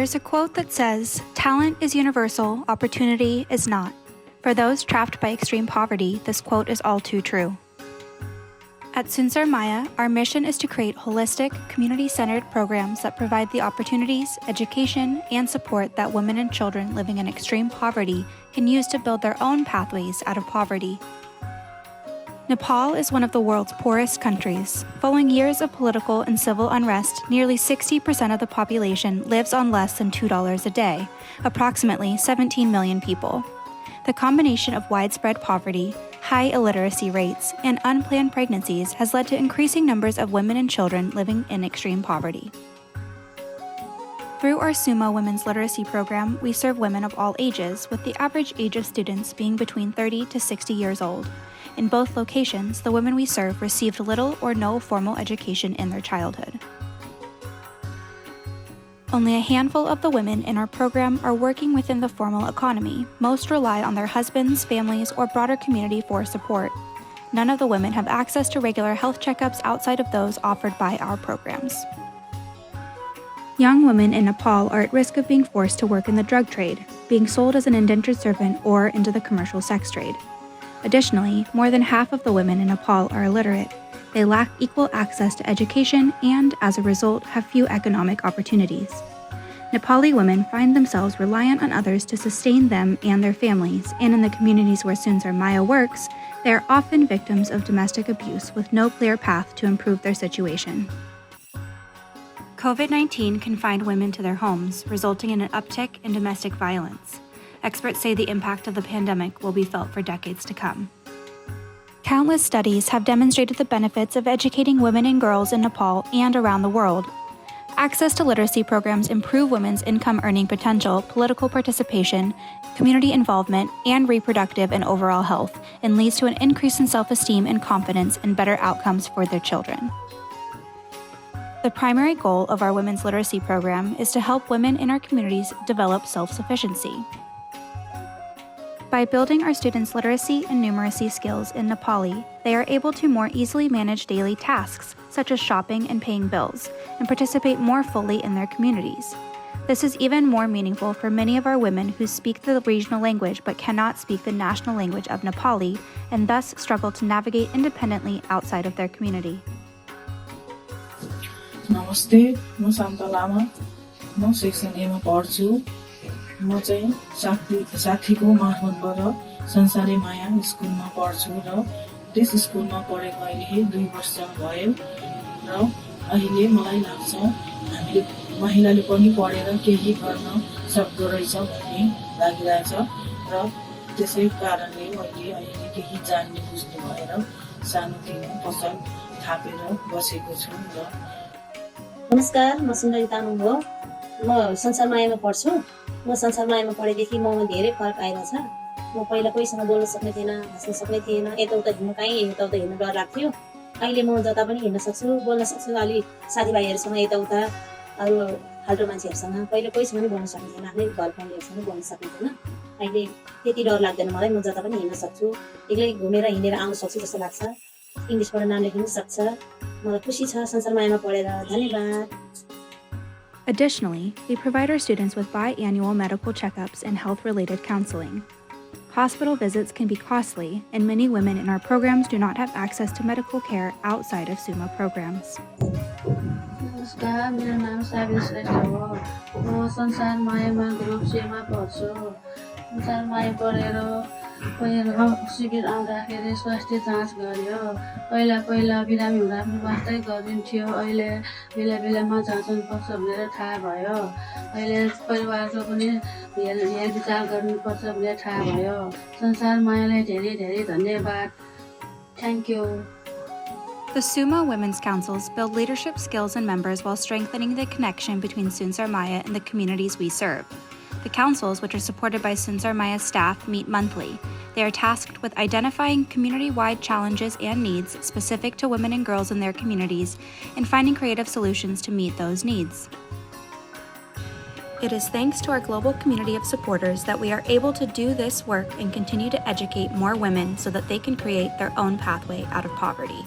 There's a quote that says, "Talent is universal, opportunity is not." For those trapped by extreme poverty, this quote is all too true. At SuMa, our mission is to create holistic, community-centered programs that provide the opportunities, education, and support that women and children living in extreme poverty can use to build their own pathways out of poverty. Nepal is one of the world's poorest countries. Following years of political and civil unrest, nearly 60% of the population lives on less than $2 a day, approximately 17 million people. The combination of widespread poverty, high illiteracy rates, and unplanned pregnancies has led to increasing numbers of women and children living in extreme poverty. Through our SuMa Women's Literacy Program, we serve women of all ages, with the average age of students being between 30 to 60 years old. In both locations, the women we serve received little or no formal education in their childhood. Only a handful of the women in our program are working within the formal economy. Most rely on their husbands, families, or broader community for support. None of the women have access to regular health checkups outside of those offered by our programs. Young women in Nepal are at risk of being forced to work in the drug trade, being sold as an indentured servant, or into the commercial sex trade. Additionally, more than half of the women in Nepal are illiterate. They lack equal access to education and, as a result, have few economic opportunities. Nepali women find themselves reliant on others to sustain them and their families, and in the communities where SuMa works, they are often victims of domestic abuse with no clear path to improve their situation. COVID-19 confined women to their homes, resulting in an uptick in domestic violence. Experts say the impact of the pandemic will be felt for decades to come. Countless studies have demonstrated the benefits of educating women and girls in Nepal and around the world. Access to literacy programs improve women's income earning potential, political participation, community involvement, and reproductive and overall health, and leads to an increase in self-esteem and confidence and better outcomes for their children. The primary goal of our women's literacy program is to help women in our communities develop self-sufficiency. By building our students' literacy and numeracy skills in Nepali, they are able to more easily manage daily tasks, such as shopping and paying bills, and participate more fully in their communities. This is even more meaningful for many of our women who speak the regional language but cannot speak the national language of Nepali, and thus struggle to navigate independently outside of their community. Namaste, म शान्ता लामा, म section A मा पढ्छु। म चाहिँ साथीको मार्फतबाट संसारै माया स्कुलमा पढ्छु र त्यस स्कुलमा पढेको अहिले 2 वर्ष भयो र अहिले मलाई लाग्छ हामीले महिलाले पनि पढेर केही गर्न सक्दो रहेछ भन्ने लागिरहेछ र त्यसै कारणले अहिले केही जान्ने बुझ्ने भएर सानोतिनो पसल थापेर बसेको छु र नमस्कार, म सुन्दरी तामाङ हो। म संसारमायामा पढ्छु। म संसारमायामा पढेदेखि ममा धेरै फरक आइरहेछ। म पहिला कोहीसँग बोल्न सक्ने थिएन, हाँस्न सक्ने थिएन, यताउता हिँड्नु कहीँ यताउता हिँड्नु डर लाग्थ्यो। अहिले म जता पनि हिँड्न सक्छु, बोल्न सक्छु, अलि साथीभाइहरूसँग यताउता अरू फाल्टो मान्छेहरूसँग। पहिला कोहीसँग पनि बोल्न सक्ने थिएन, आफ्नै घर फ्यामिलीहरूसँग बोल्न सक्ने थिएन। अहिले त्यति डर लाग्दैन मलाई, म जता पनि हिँड्न सक्छु, एक्लै घुमेर हिँडेर आउन सक्छु जस्तो लाग्छ। इङ्ग्लिसबाट नाम लेख्नु सक्छ। मलाई खुसी छ संसारमायामा पढेर। धन्यवाद। Additionally, we provide our students with biannual medical checkups and health-related counseling. Hospital visits can be costly, and many women in our programs do not have access to medical care outside of SuMa programs. नमस्कार, मेरो नाम साबिर श्रेष्ठ हो। म संसारमायामा group सीमा पढ्छु। संसारमाया पढेर पहिलो शिविर आउँदाखेरि स्वास्थ्य जाँच गर्यो। पहिला बिरामी हुँदा पनि वास्तै गरिन्थ्यो। अहिले बेला जाँच्नुपर्छ भनेर थाहा भयो। अहिले परिवारको पनि हेरविचार गर्नुपर्छ भनेर थाहा भयो। संसारमायालाई धेरै धेरै धन्यवाद। Thank you. The SuMa Women's Councils build leadership skills in members while strengthening the connection between SuMa and the communities we serve. The councils, which are supported by SuMa staff, meet monthly. They are tasked with identifying community-wide challenges and needs specific to women and girls in their communities and finding creative solutions to meet those needs. It is thanks to our global community of supporters that we are able to do this work and continue to educate more women so that they can create their own pathway out of poverty.